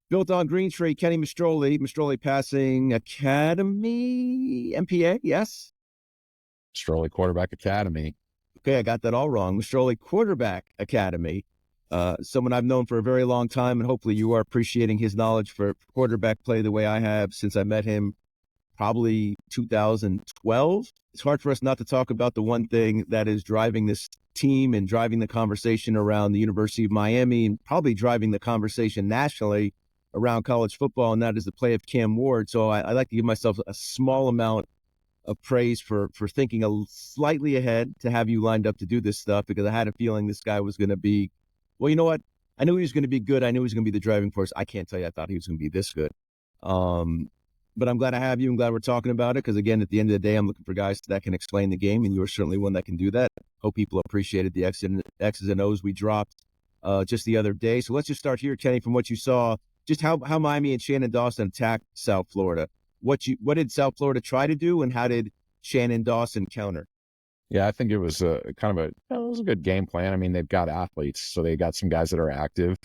Built on Green Tree, Kenny Mastrole Passing Academy, MPA, yes? Mastrole Quarterback Academy. Okay, I got that all wrong. Mastrole Quarterback Academy. Someone I've known for a very long time, and hopefully you are appreciating his knowledge for quarterback play the way I have since I met him probably 2012. It's hard for us not to talk about the one thing that is driving this team and driving the conversation around the University of Miami and probably driving the conversation nationally around college football, and that is the play of Cam Ward. So I like to give myself a small amount of praise for thinking slightly ahead to have you lined up to do this stuff, because I had a feeling this guy was going to be, well, you know what? I knew he was going to be good. I knew he was going to be the driving force. I can't tell you I thought he was going to be this good. But I'm glad to have you. I'm glad we're talking about it because, again, at the end of the day, I'm looking for guys that can explain the game, and you're certainly one that can do that. Hope people appreciated the X's and O's we dropped just the other day. So let's just start here, Kenny, from what you saw, just how Miami and Shannon Dawson attacked South Florida. What did South Florida try to do, and how did Shannon Dawson counter? Yeah, I think it was it was a good game plan. I mean, they've got athletes, so they got some guys that are active.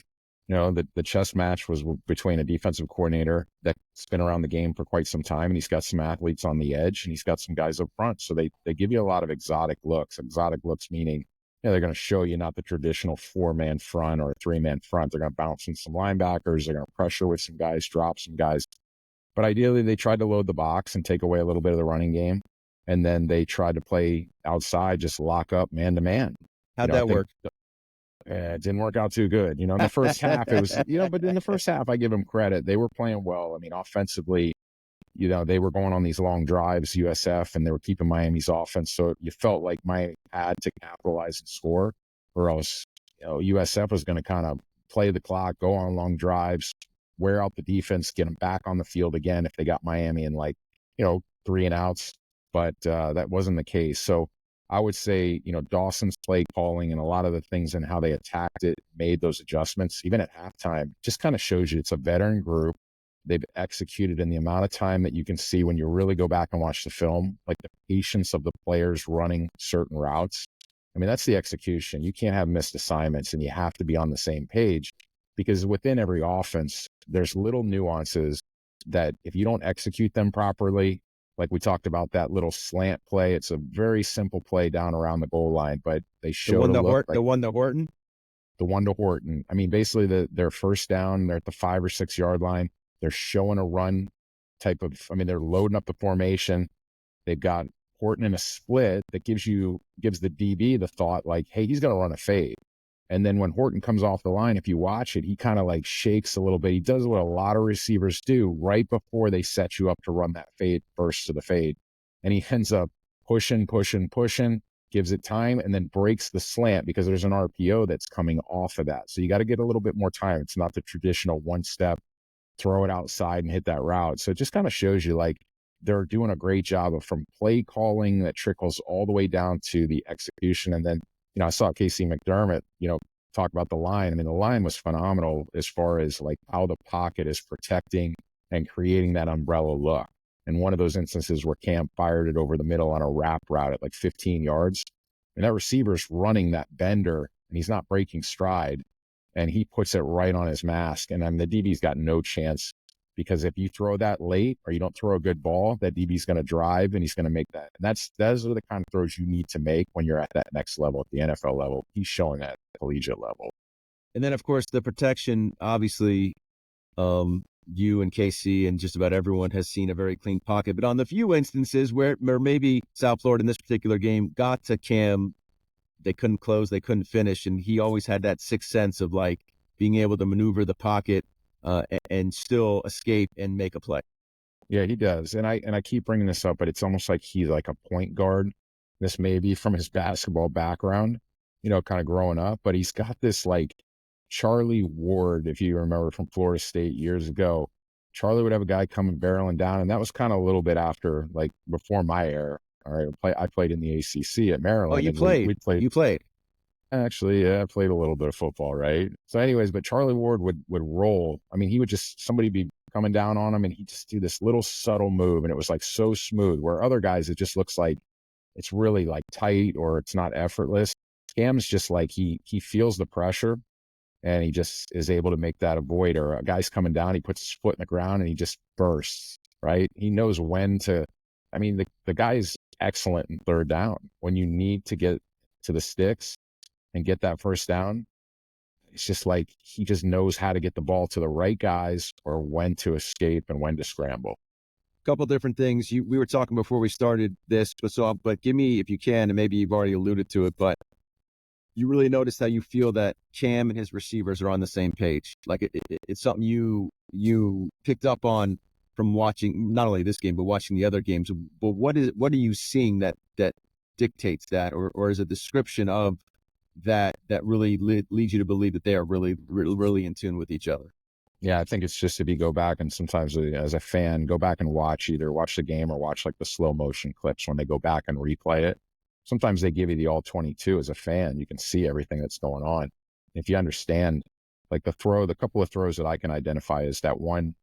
You know, the chess match was between a defensive coordinator that's been around the game for quite some time, and he's got some athletes on the edge, and he's got some guys up front. So they give you a lot of exotic looks. Exotic looks meaning, they're going to show you not the traditional 4-man front or a 3-man front. They're going to bounce in some linebackers. They're going to pressure with some guys, drop some guys. But ideally, they tried to load the box and take away a little bit of the running game. And then they tried to play outside, just lock up man-to-man. How'd that work? It didn't work out too good. In the first half, it was, but in the first half, I give them credit. They were playing well. I mean, offensively, they were going on these long drives, USF, and they were keeping Miami's offense. So you felt like Miami had to capitalize and score, or else, USF was going to kind of play the clock, go on long drives, wear out the defense, get them back on the field again if they got Miami in 3 and outs. But that wasn't the case. So I would say, Dawson's play calling and a lot of the things and how they attacked it, made those adjustments, even at halftime, just kind of shows you it's a veteran group. They've executed in the amount of time that you can see when you really go back and watch the film, like the patience of the players running certain routes. I mean, that's the execution. You can't have missed assignments, and you have to be on the same page, because within every offense, there's little nuances that if you don't execute them properly, like we talked about that little slant play. It's a very simple play down around the goal line, but they show the one to Horton. I mean, basically their first down, they're at the 5 or 6 yard line. They're showing a run type of, they're loading up the formation. They've got Horton in a split that gives the DB the thought like, hey, he's going to run a fade. And then when Horton comes off the line, if you watch it, he kind of shakes a little bit. He does what a lot of receivers do right before they set you up to run that fade, burst to the fade. And he ends up pushing, gives it time, and then breaks the slant because there's an RPO that's coming off of that. So you got to get a little bit more time. It's not the traditional one step, throw it outside and hit that route. So it just kind of shows you they're doing a great job of from play calling that trickles all the way down to the execution. And then, I saw Casey McDermott, talk about the line. The line was phenomenal as far as how the pocket is protecting and creating that umbrella look. And one of those instances where Cam fired it over the middle on a wrap route at 15 yards. And that receiver's running that bender and he's not breaking stride. And he puts it right on his mask. And the DB's got no chance, because if you throw that late or you don't throw a good ball, that DB's going to drive and he's going to make that. And those are the kind of throws you need to make when you're at that next level, at the NFL level. He's showing that at the collegiate level. And then, of course, the protection, obviously, you and Casey and just about everyone has seen a very clean pocket. But on the few instances where maybe South Florida in this particular game got to Cam, they couldn't close, they couldn't finish. And he always had that sixth sense of being able to maneuver the pocket and still escape and make a play. Yeah, he does. And I keep bringing this up, but it's almost like he's like a point guard. This may be from his basketball background, kind of growing up, but he's got this Charlie Ward, if you remember from Florida State years ago. Charlie would have a guy coming barreling down, and that was kind of a little bit after, before my era. All right, I played in the ACC at Maryland. Oh, you played? You played? Actually, yeah, I played a little bit of football, right? So anyways, but Charlie Ward would roll. He would somebody be coming down on him and he'd just do this little subtle move, and it was so smooth, where other guys, it just looks like it's really tight or it's not effortless. Cam's just he feels the pressure and he just is able to make that avoid. Or a guy's coming down, he puts his foot in the ground and he just bursts, right? He knows when to, I mean, the guy is excellent in third down. When you need to get to the sticks and get that first down, it's just like he just knows how to get the ball to the right guys or when to escape and when to scramble. Couple different things. We were talking before we started this, but give me, if you can, and maybe you've already alluded to it, but you really notice how you feel that Cam and his receivers are on the same page. Like it's something you picked up on from watching not only this game but watching the other games. But what are you seeing that dictates that, or is a description of that really leads you to believe that they are really in tune with each other? Yeah, I think it's just if you go back and sometimes as a fan, go back and either watch the game or watch like the slow motion clips when they go back and replay it. Sometimes they give you the all 22 as a fan. You can see everything that's going on. If you understand, like the couple of throws that I can identify is that one,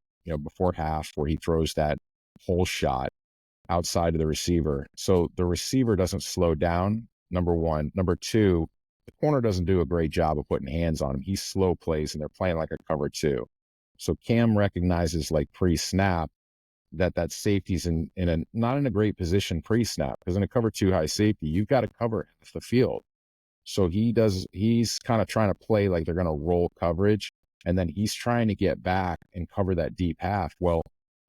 before half where he throws that hole shot outside of the receiver. So the receiver doesn't slow down, number one. Number two, the corner doesn't do a great job of putting hands on him. He slow plays and they're playing like a cover two. So Cam recognizes like pre-snap that safety's not in a great position pre-snap, because in a cover two high safety, you've got to cover half the field. So he's kind of trying to play like they're going to roll coverage, and then he's trying to get back and cover that deep half. Well,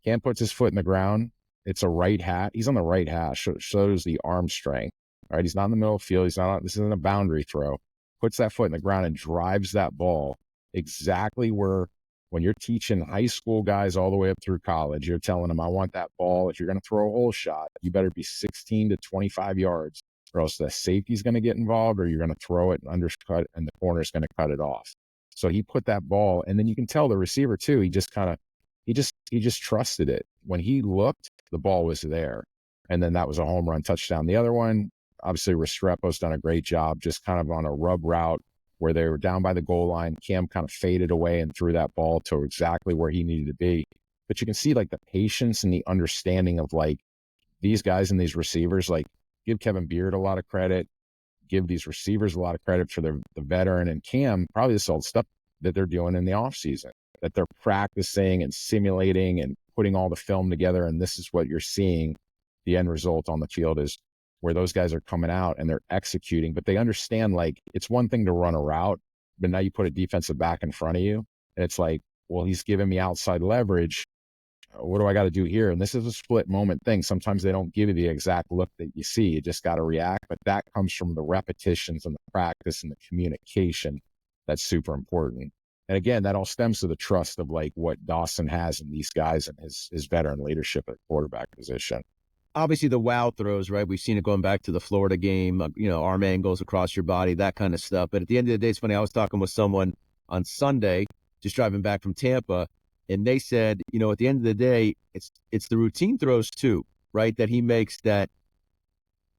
Cam puts his foot in the ground. It's a right hat. He's on the right hash. Shows the arm strength. All right. He's not in the middle of the field. This isn't a boundary throw. Puts that foot in the ground and drives that ball exactly where, when you're teaching high school guys all the way up through college, you're telling them, I want that ball. If you're going to throw a hole shot, you better be 16 to 25 yards, or else the safety's going to get involved, or you're going to throw it and undercut, and the corner's going to cut it off. So he put that ball, and then you can tell the receiver too, he just trusted it. When he looked, the ball was there. And then that was a home run touchdown. The other one, obviously Restrepo's done a great job, just kind of on a rub route where they were down by the goal line. Cam kind of faded away and threw that ball to exactly where he needed to be. But you can see like the patience and the understanding of like these guys and these receivers, like give Kevin Beard a lot of credit, give these receivers a lot of credit for the veteran, and Cam, probably this old stuff that they're doing in the off season, that they're practicing and simulating and putting all the film together. And this is what you're seeing. The end result on the field is where those guys are coming out and they're executing, but they understand like it's one thing to run a route, but now you put a defensive back in front of you and it's like, well, he's giving me outside leverage. What do I got to do here? And this is a split moment thing. Sometimes they don't give you the exact look that you see. You just got to react, but that comes from the repetitions and the practice and the communication. That's super important. And again, that all stems to the trust of like what Dawson has in these guys and his veteran leadership at quarterback position. Obviously the wow throws, right? We've seen it going back to the Florida game, arm angles across your body, that kind of stuff. But at the end of the day, it's funny. I was talking with someone on Sunday, just driving back from Tampa, and they said, at the end of the day, it's the routine throws too, right? That he makes that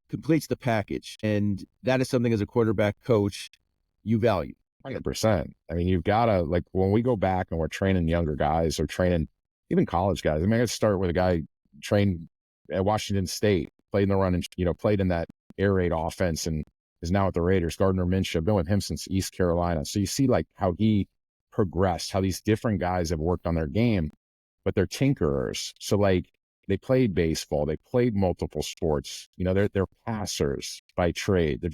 completes the package. And that is something as a quarterback coach you value. 100%. I mean, you've got to, like, when we go back and we're training younger guys or training even college guys. I mean, I start with a guy trained at Washington State, played in the run and, played in that air raid offense and is now at the Raiders. Gardner Minshew, I've been with him since East Carolina. So you see like how he progressed, how these different guys have worked on their game, but they're tinkerers. So like they played baseball, they played multiple sports, they're passers by trade.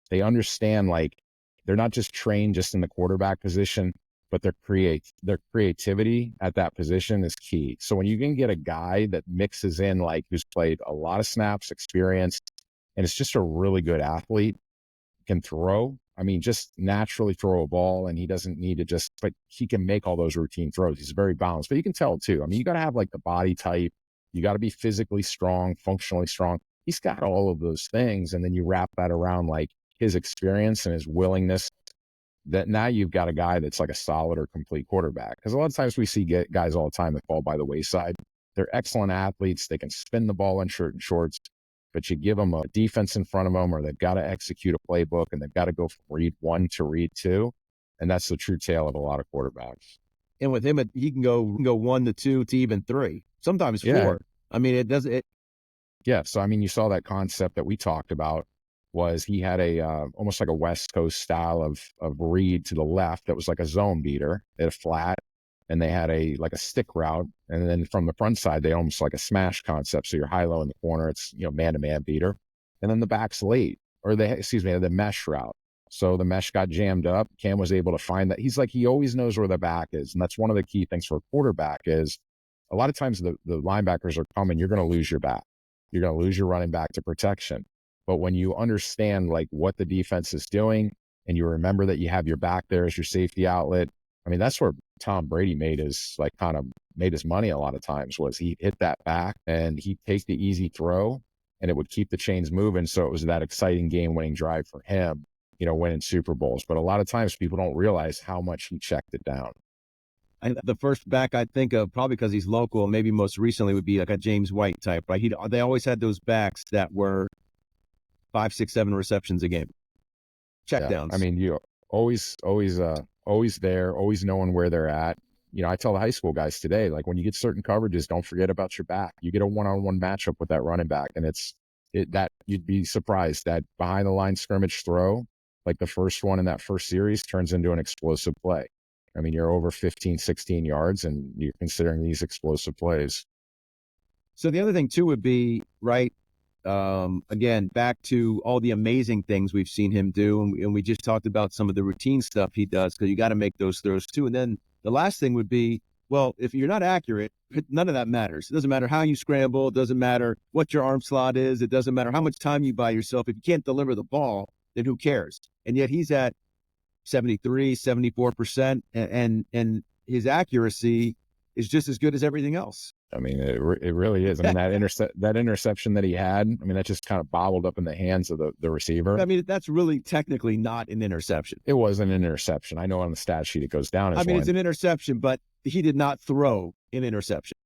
They understand like they're not just trained just in the quarterback position, but their creativity at that position is key. So when you can get a guy that mixes in like who's played a lot of snaps, experience, and it's just a really good athlete, can throw. I mean, just naturally throw a ball, and he doesn't need to but he can make all those routine throws. He's very balanced, but you can tell too. I mean, you got to have like the body type. You got to be physically strong, functionally strong. He's got all of those things. And then you wrap that around like his experience and his willingness, that now you've got a guy that's like a solid or complete quarterback. Because a lot of times we see guys all the time that fall by the wayside. They're excellent athletes. They can spin the ball in shirt and shorts, but you give them a defense in front of them, or they've got to execute a playbook and they've got to go from read one to read two. And that's the true tale of a lot of quarterbacks. And with him, he can go 1 to 2 to even 3, sometimes 4. I mean, Yeah. So, I mean, you saw that concept that we talked about was he had a almost like a West Coast style of read to the left that was like a zone beater. They had a flat, and they had a like a stick route, and then from the front side they almost like a smash concept. So you're high low in the corner, it's man to man beater, and then the back's late, or the mesh route. So the mesh got jammed up. Cam was able to find that. He's like, he always knows where the back is, and that's one of the key things for a quarterback is a lot of times the linebackers are coming. You're going to lose your back. You're going to lose your running back to protection. But when you understand like what the defense is doing and you remember that you have your back there as your safety outlet, I mean, that's where Tom Brady made his money a lot of times was he hit that back and he'd take the easy throw and it would keep the chains moving. So it was that exciting game winning drive for him, winning Super Bowls. But a lot of times people don't realize how much he checked it down. The first back I think of, probably because he's local, maybe most recently would be like a James White type, right? They always had those backs that were 5, 6, 7 receptions a game. Checkdowns. Yeah. I mean, you always there, always knowing where they're at. I tell the high school guys today, like when you get certain coverages, don't forget about your back. You get a one-on-one matchup with that running back, and that you'd be surprised that behind the line scrimmage throw, like the first one in that first series, turns into an explosive play. I mean, you're over 15, 16 yards, and you're considering these explosive plays. So the other thing too would be, right, again, back to all the amazing things we've seen him do. And we just talked about some of the routine stuff he does, because you got to make those throws too. And then the last thing would be, well, if you're not accurate, none of that matters. It doesn't matter how you scramble. It doesn't matter what your arm slot is. It doesn't matter how much time you buy yourself. If you can't deliver the ball, then who cares? And yet he's at 73, 74%, and his accuracy is just as good as everything else. I mean, it really is. I mean, that interception that he had, I mean, that just kind of bobbled up in the hands of the receiver. I mean, that's really technically not an interception. It was an interception. I know on the stat sheet it goes down as it's an interception, but he did not throw an interception.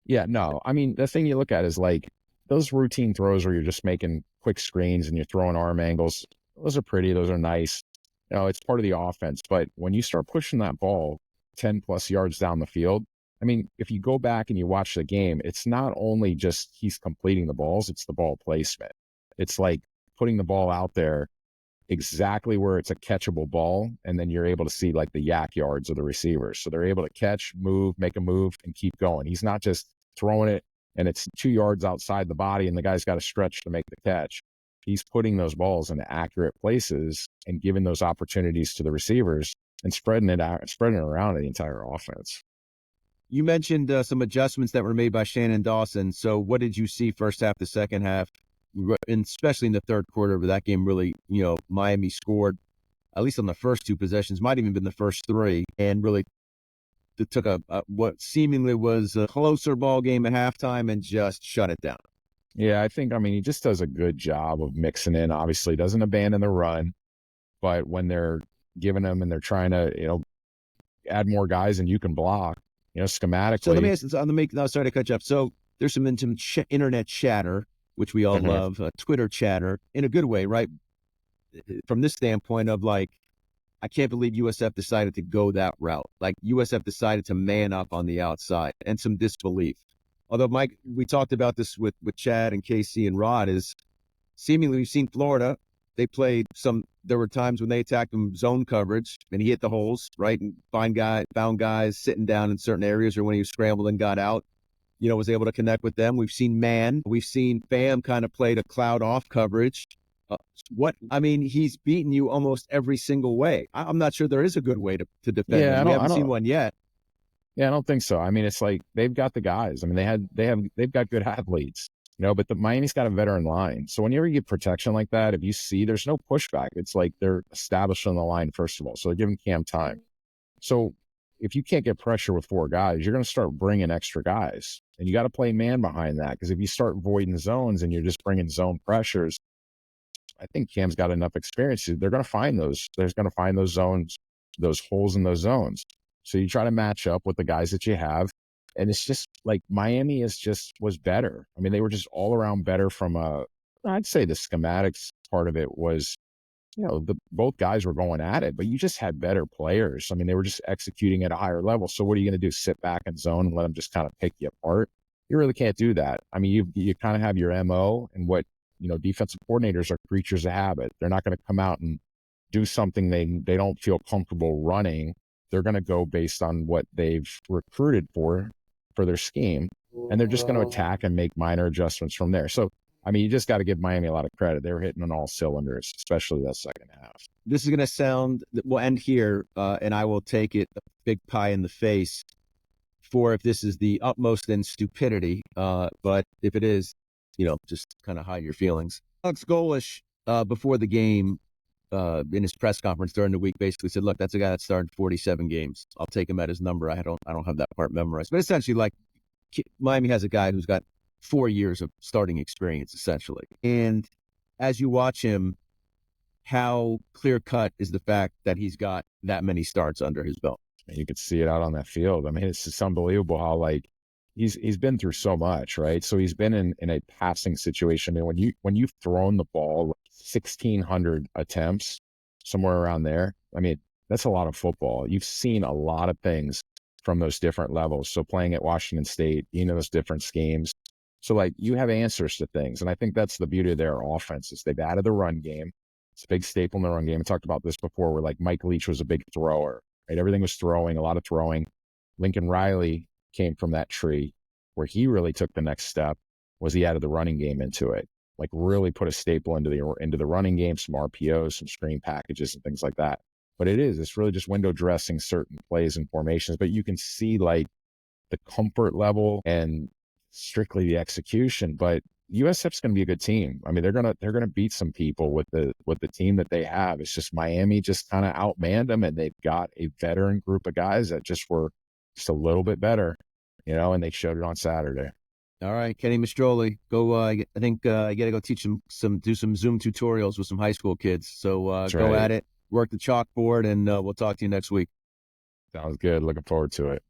Yeah, no. I mean, the thing you look at is like those routine throws where you're just making quick screens and you're throwing arm angles. Those are pretty. Those are nice. It's part of the offense. But when you start pushing that ball 10 plus yards down the field, I mean, if you go back and you watch the game, it's not only just he's completing the balls, it's the ball placement. It's like putting the ball out there exactly where it's a catchable ball, and then you're able to see like the yak yards of the receivers. So they're able to catch, move, make a move, and keep going. He's not just throwing it and it's 2 yards outside the body and the guy's got to stretch to make the catch. He's putting those balls in accurate places and giving those opportunities to the receivers and spreading it around the entire offense. You mentioned some adjustments that were made by Shannon Dawson. So what did you see first half, the second half, and especially in the third quarter where that game really, Miami scored, at least on the first 2 possessions, might even been the first 3, and really took what seemingly was a closer ball game at halftime and just shut it down. Yeah, I think, he just does a good job of mixing in. Obviously, doesn't abandon the run, but when they're giving them and they're trying to, add more guys and you can block, schematically. So let me ask, sorry to cut you up. So there's some internet chatter, which we all love, Twitter chatter, in a good way, right? From this standpoint of like, I can't believe USF decided to go that route. Like USF decided to man up on the outside, and some disbelief. Although, Mike, we talked about this with Chad and Casey and Rod, is seemingly we've seen Florida. They played there were times when they attacked them zone coverage and he hit the holes, right? And found guys sitting down in certain areas, or when he scrambled and got out, was able to connect with them. We've seen we've seen Fam kind of played a cloud off coverage. He's beaten you almost every single way. I'm not sure there is a good way to defend him. We haven't seen one yet. Yeah, I don't think so. I mean, it's like they've got the guys. I mean, they've got good athletes, but the Miami's got a veteran line. So whenever you get protection like that, if you see there's no pushback, it's like they're establishing the line, first of all. So they're giving Cam time. So if you can't get pressure with 4 guys, you're going to start bringing extra guys. And you got to play man behind that, because if you start voiding zones and you're just bringing zone pressures, I think Cam's got enough experience. They're going to find those. They're going to find those zones, those holes in those zones. So you try to match up with the guys that you have. And it's just like Miami was better. I mean, they were just all around better I'd say the schematics part of it was, both guys were going at it, but you just had better players. I mean, they were just executing at a higher level. So what are you going to do? Sit back in zone and let them just kind of pick you apart? You really can't do that. I mean, you kind of have your MO and what defensive coordinators are creatures of habit. They're not going to come out and do something they don't feel comfortable running. They're going to go based on what they've recruited for their scheme, and they're just going to attack and make minor adjustments from there. So, I mean, you just got to give Miami a lot of credit. They were hitting on all cylinders, especially that second half. This is going to sound, we'll end here, and I will take it a big pie in the face for if this is the utmost in stupidity. But if it is, just kind of hide your feelings. Alex Golish, before the game, in his press conference during the week, basically said, "Look, that's a guy that started 47 games. I'll take him at his number. I don't have that part memorized, but essentially, like, Miami has a guy who's got 4 years of starting experience, essentially. And as you watch him, how clear cut is the fact that he's got that many starts under his belt? And you could see it out on that field. I mean, it's just unbelievable how, like, he's been through so much, right? So he's been in a passing situation, and when you've thrown the ball 1,600 attempts, somewhere around there, I mean, that's a lot of football. You've seen a lot of things from those different levels. So playing at Washington State, those different schemes. So, like, you have answers to things, and I think that's the beauty of their offenses. They've added the run game. It's a big staple in the run game. I talked about this before, where, like, Mike Leach was a big thrower, right? Everything was throwing, a lot of throwing. Lincoln Riley came from that tree. Where he really took the next step was he added the running game into it, like really put a staple into the running game, some RPOs, some screen packages and things like that. But it's really just window dressing certain plays and formations. But you can see, like, the comfort level and strictly the execution. But USF's going to be a good team. I mean, they're gonna beat some people with the team that they have. It's just Miami just kind of outmanned them, and they've got a veteran group of guys that just were just a little bit better. And they showed it on Saturday. All right, Kenny Mastrole, go. I think I got to go teach do some Zoom tutorials with some high school kids. So go at it, work the chalkboard, and we'll talk to you next week. Sounds good. Looking forward to it.